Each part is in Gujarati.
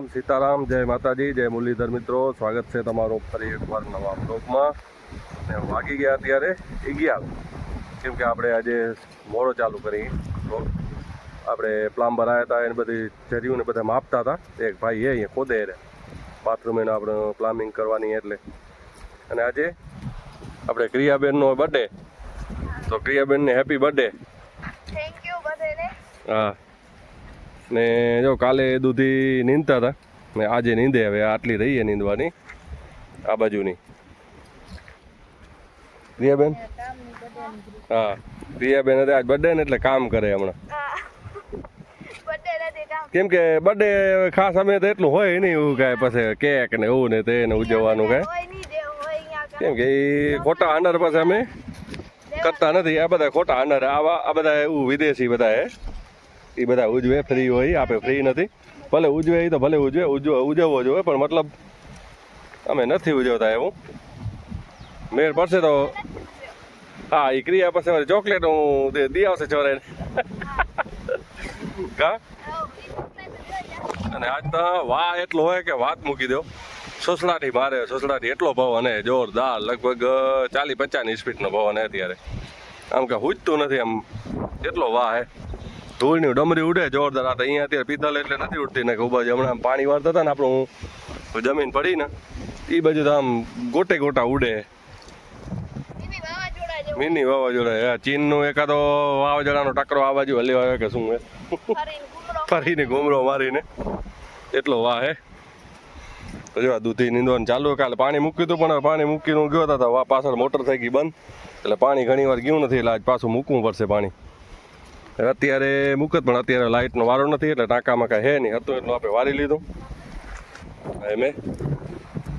રામ સીતારામ, જય માતાજી, જય મુરલીધર મિત્રો. સ્વાગત છે તમારો ફરી એકવાર નવા બ્લોગમાં. ને વાગી ગયા અત્યારે 11, કેમ કે આપણે આજે મોડો ચાલુ કરી બ્લોગ. આપણે પ્લામ્બર આવ્યા હતા, એને બધી જરીઓને બધા માપતા હતા. એક ભાઈ અહીંયા ખોદે એને બાથરૂમ એને આપણે પ્લામ્બિંગ કરવાની એટલે. અને આજે આપણે ક્રિયાબેનનો બર્થડે, તો ક્રિયાબેનને હેપી બર્થડે. થેન્ક યુ બધાને. હા, ને જો કાલે દૂધી નીંદતા હતા ને આજે નીંદે. હવે આટલી રહીએ નીંદવાની આ બાજુની. પ્રિયાબેન, હા પ્રિયાબેન હતી આજ બર્થડે ને એટલે કામ કરે હમણાં. કેમ કે બર્થડે ખાસ અમે તો એટલું હોય નહીં એવું કાંઈ, પછી કેક ને એવું ને તેને ઉજવવાનું કાંઈ, કેમ કે એ ખોટા આનર પાસે અમે કરતા નથી. આ બધા ખોટા આનર આ બધા એવું વિદેશી બધા એ બધા ઉજવે, ફ્રી હોય, આપે ફ્રી નથી. ભલે ઉજવે એ તો ભલે ઉજવે, ઉજવવો જોઈએ, પણ મતલબ અમે નથી ઉજવતા એવું. મેળ પડશે તો હા એ ક્રિયા પાસે મારી ચોકલેટ હું દી આવશે ચોરાઈને. કા અને આજ તો વાહ એટલો હોય કે વાત મૂકી દો. સોસલાટી મારે, સોસલાટી એટલો ભાવ અને જોરદાર, લગભગ 40-50 સ્પીડનો ભાવ અને અત્યારે આમ કે હુજતું નથી, આમ એટલો વાહ હે. ધૂળની ડમરી ઉડે જોરદાર. આ તો અહીંયા અત્યારે પિત્તલ એટલે નથી ઉડતી ને. ઉભા હમણાં પાણી વાળતા હતા ને આપણું જમીન પડી ને એ બાજુ તો આમ ગોટે ગોટા ઉડે. મિની વાવાઝોડા. ચીનનું એકાદો વાવાઝોડાનો ટકરો આ બાજુ હલ્યો આવે કે શું હે, ફરીને ઘૂમરો મારીને એટલો વાહ હે. જો આ દૂધી નીંદવાનું ચાલુ. કાલે પાણી મૂક્યું હતું, પણ પાણી મૂકીને ગયો હતા વા પાછળ મોટર થઈ ગઈ બંધ, એટલે પાણી ઘણી વાર ગયું નથી. એટલે આજ પાછું મૂકવું પડશે પાણી. અત્યારે મૂકત, પણ અત્યારે લાઇટનો વારો નથી એટલે ટાંકામાં કાંઈ હે નહીં. હતું એટલું આપણે વારી લીધું મેં.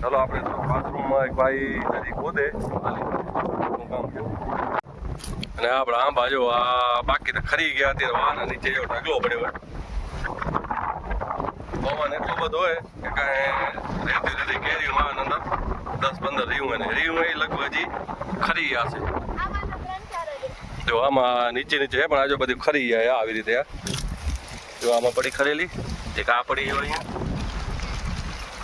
ચાલો આપણે બાથરૂમમાં એક ભાઈ હજી ખોદે કામ થયું. અને આપણે આંબા જો આ બાકી તો ખરી ગયા. અત્યારે વાના નીચે જો ઢગલો પડ્યો હોય, પવન એટલો બધો હોય કે કાંઈ રહેતી નથી. કેરીમાં અંદર 10-15 રીવું અને રીવું એ લગભગ હજી ખરી ગયા છે. જો આમાં નીચે નીચે છે, પણ આજુ બધી ખરી જાય આવી રીતે. જો આમાં પડી ખરેલી, એક આ પડી હોય અહીંયા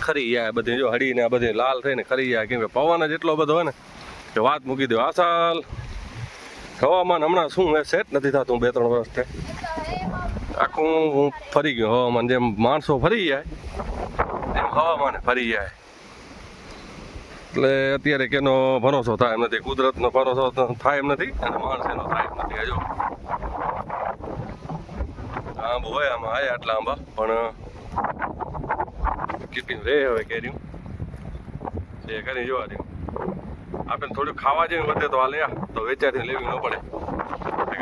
ખરી જાય બધી. જો હળીને આ બધી લાલ થઈને ખરી જાય, કેમ કે પવન જ એટલો બધો હોય ને કે વાત મૂકી દો. આ સાલ હવામાન હમણાં શું હે, સેટ નથી થતું. 2-3 વર્ષથી આખું હું ફરી ગયો હવામાન. જેમ માણસો ફરી જાય એમ હવામાન ફરી જાય. એટલે અત્યારે કેનો ભરોસો થાય એમ નથી. કુદરતનો ભરોસો થાય એમ નથી અને માણસ એનો થાય એમ નથી. હજુ આંબો હોય આમાં આયા આટલા આંબા, પણ કીપીને રે હવે કેર્યું એ કરી જોવા દઉં. આપણે થોડું ખાવા જેવું વધે તો હાલે, તો વેચાથી લેવી ન પડે.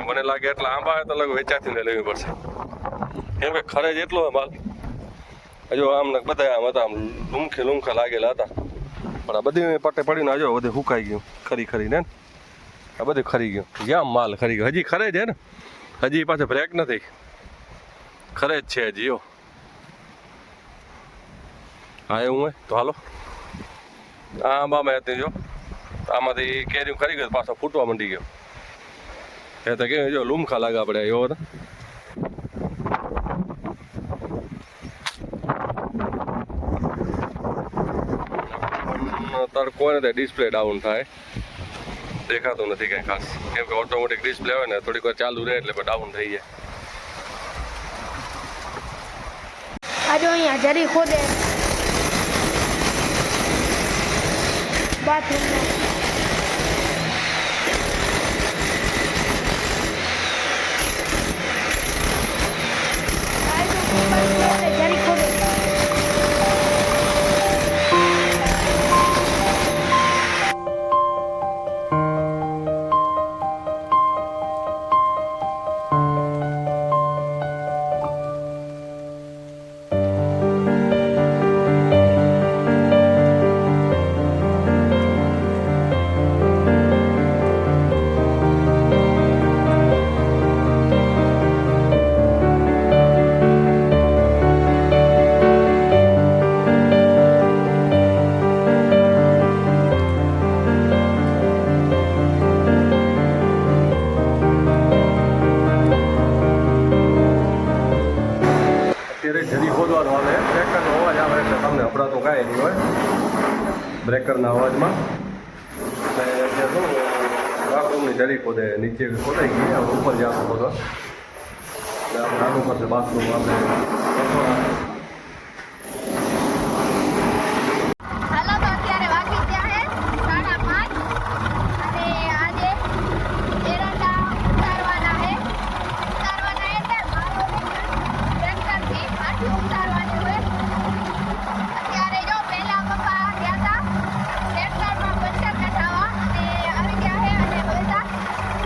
મને લાગે એટલા આંબા તો લગ વેચાથી લેવી પડશે, કેમ કે ખરે જ એટલો માલ. હજુ આમ બધા આમ હતા, આમ લૂમખે લાગેલા હતા, પણ આ બધી પટ્ટે પડીને હજુ બધું સુકાઈ ગયું ખરીને. આ બધું ખરી ગયું, જ્યાં માલ ખરી ગયો. હજી ખરે છે ને, હજી પાછો બ્રેક નથી, ખરે જ છે હજી. હા એવું હોય તો હાલો. આ આંબામાં હતી જો, આમાંથી કેરીઓ ખરી ગયો, પાછો ફૂટવા માંડી ગયો. એ તો કેવું જો લૂમખા લાગા પડે એવો હતા. તડકો ને તે ડિસ્પ્લે ડાઉન થાય, દેખાતું નથી કંઈ ખાસ, કેમ કે ઓટોમેટિક ડિસ્પ્લે હોય ને થોડીક વાર ચાલુ રહે એટલે ડાઉન થઈ જાય. આજે અહીંયા જરી ખોદે બાથરૂમમાં. જરી ખોદે ટ્રેક્ટરના અવાજમાં. અને ત્યાં શું બાથરૂમની જરી ખોદે નીચે ખોદાઈ ગઈ, હવે ઉપર જતો ખોદવા. એટલે આપણે આનું પાસે બાથરૂમ આપણે હાલો તો અત્યારે વાગી ગયા હે 5:30 અને આજે એરંડા ઉતારવાના હે એટલે મારો ટ્રેક્ટરથી આથી ઉતારવાની હોય. અત્યારે જો પહેલા પપ્પા ગયા હતા ટ્રેક્ટરમાં પંચર કઢાવવા અને આવી ગયા હે અને બધા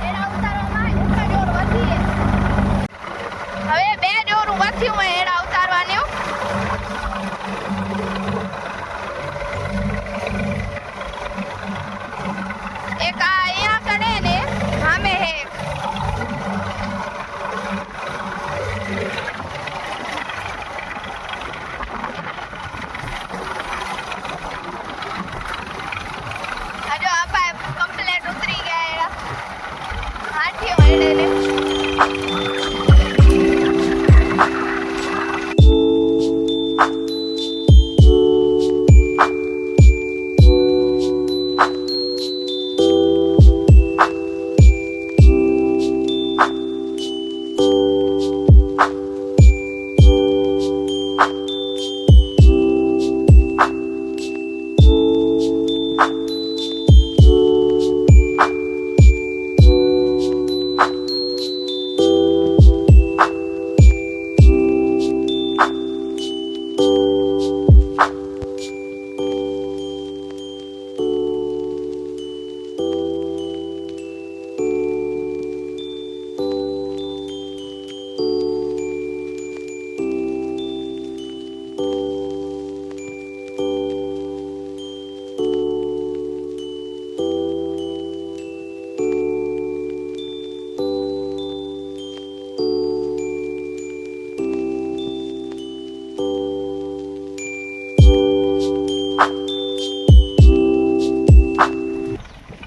એડા ઉતારવામાં એક જ ઓર વધી હે. હવે 2 જોરું વધ્યું હોય એડા ઉતારવાનું. એક આ અહીંયા કડે ને સામે હે. આ જો આપા કમ્પ્લેટ ઉતરી ગયા એડા હાથીઓ એડે ને.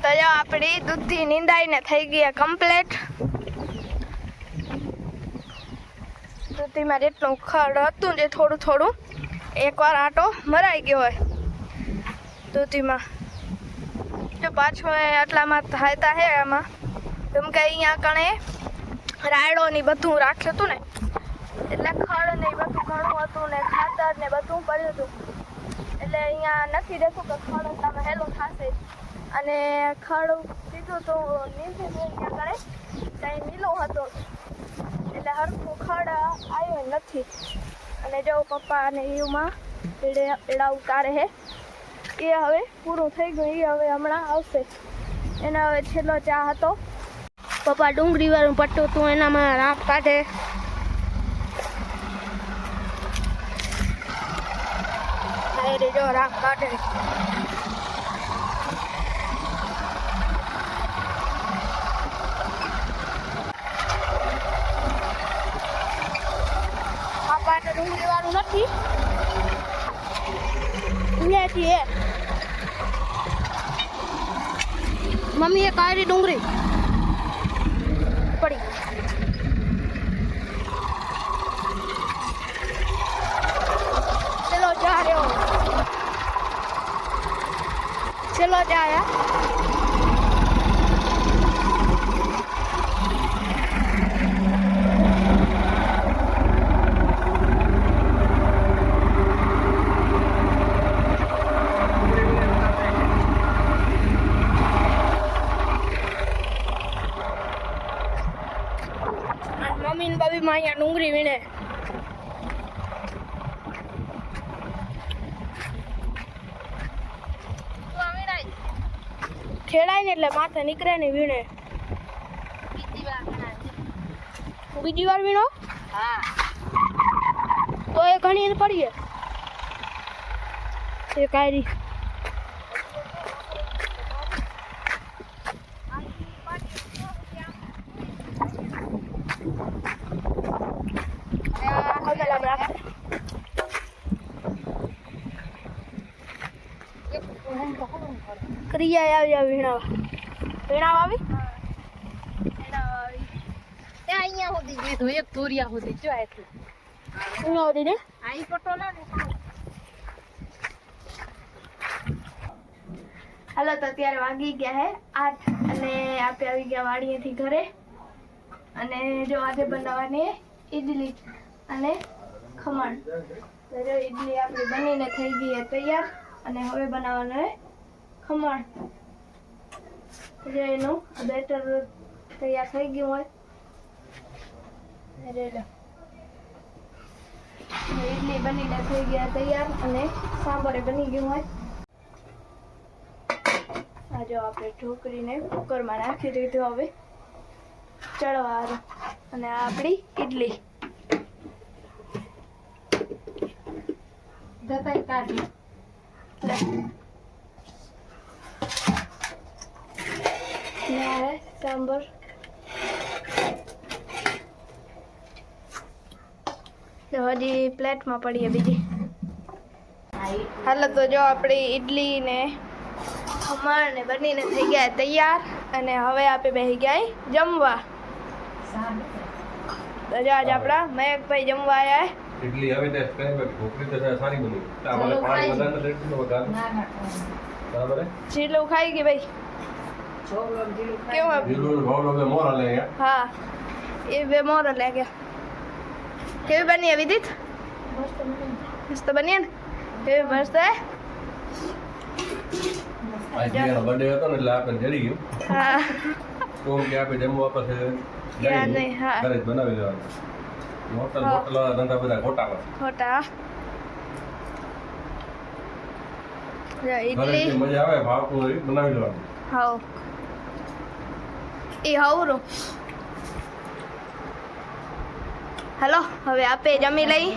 તો જો આપણી દૂધી નીંદાઈને થઈ ગઈ કમ્પ્લીટ. દૂધીમાં જેટલું ખડ હતું જે થોડું થોડું એકવાર આટો મરાઈ ગયો હોય દૂધીમાં. જો પાછું આટલામાં થાયતા હે એમાં કેમ કે અહીંયા કણે રાયડો ને બધું રાખ્યું હતું ને એટલે ખડ ને બધું ઘણું હતું ને ખાતર ને બધું પડ્યું હતું એટલે અહીંયા નથી દેતું કે ખડ એટલામાં હેલો થશે. અને ખડ સીધું તો નીચે અહીંયા કરે ત્યાં નીલો હતો એટલે હરખું ખડ આવ્યો નથી. અને જો પપ્પા અને એમાં એડા ઉતારે હે એ હવે પૂરું થઈ ગયું. એ હવે હમણાં આવશે. એના હવે છેલ્લો ચા હતો. પપ્પા ડુંગળી વાળું પટ્ટું હતું એનામાં રાપ કાઢે. જો રાપ કાઢે. ડુંગળી વાળું નથી અહીંયાથી હે મમ્મીએ કાઢી ડુંગળી પડી. ચલો જા રહ્યો ચલો જાયા. મમ્મી ને બાબી માં અહીંયા ડુંગળી વીણે. ખેડાય ને એટલે માથે નીકળે ને વીણે. બીજી વાર વીણો? હા. તો એ ઘણી પડીએ એ કાયરી. ક્રિયા આવી વીણાવા આવી અહીંયા સુધી દીધું એક ધોરિયા સુધી જો આટલું વીણાવતી ને આઈ પટોલા ને હાલો તો અત્યારે વાગી ગયા હે 8 અને આપણે આવી ગયા વાડીએથી ઘરે અને જો આજે બનાવવાની ઈડલી અને ખમણ. તો જો ઈડલી આપણી બનીને થઈ ગઈ છે તૈયાર અને હવે બનાવવાનું છે ખમણ. જો એનું બેટર તૈયાર થઈ ગયું હોય. ઈડલી બનીને થઈ ગયા તૈયાર અને સાંભારે બની ગયું હોય. આ જો આપણે ઢોકળીને કુકરમાં નાખી દીધું હવે ચડવાનું અને આ આપણી ઈડલી. જતાય કાઢી લે. ને આ હે સાંભર. તો હજી પ્લેટમાં પડીએ બીજી. હાલો તો જો આપણી ઈડલી ને ખમણ ને બનીને થઈ ગયા તૈયાર અને હવે આપણે બેસી ગયા જમવા. તો જો આજે આપણા મયંકભાઈ જમવા આવ્યા. ઇડલી હવે ટેસ્ટ કરે બાકી ઢોકળી તો સારી બની. આમાં પાણી વધારે નથી વઘાર બરાબર હે. જીલું ખાઈ ગઈ ભાઈ. કેવું જીરું ભાવ લો મોર લે અહીંયા. હા એ બે મોર લે ગયા. કેવી બની है विदित? मस्त बनी है ने? केवी मस्त है? આજે એનો બર્થડે હતો ને એટલે આપણે જડી ગયું. હા તો કે આપણે જમવા પાસે યાદ નહીં. હા ઘરે જ બનાવી લેવાનું. હોટલ હોટલ ધંધા બધા ખોટા છે. ખોટા. જો ઘરે ઈડલી જે મજા આવે ભાવતું હોય એ બનાવી લેવાનું. હાઉ એ હાઉરું. હાલો હવે આપે જમી લઈ.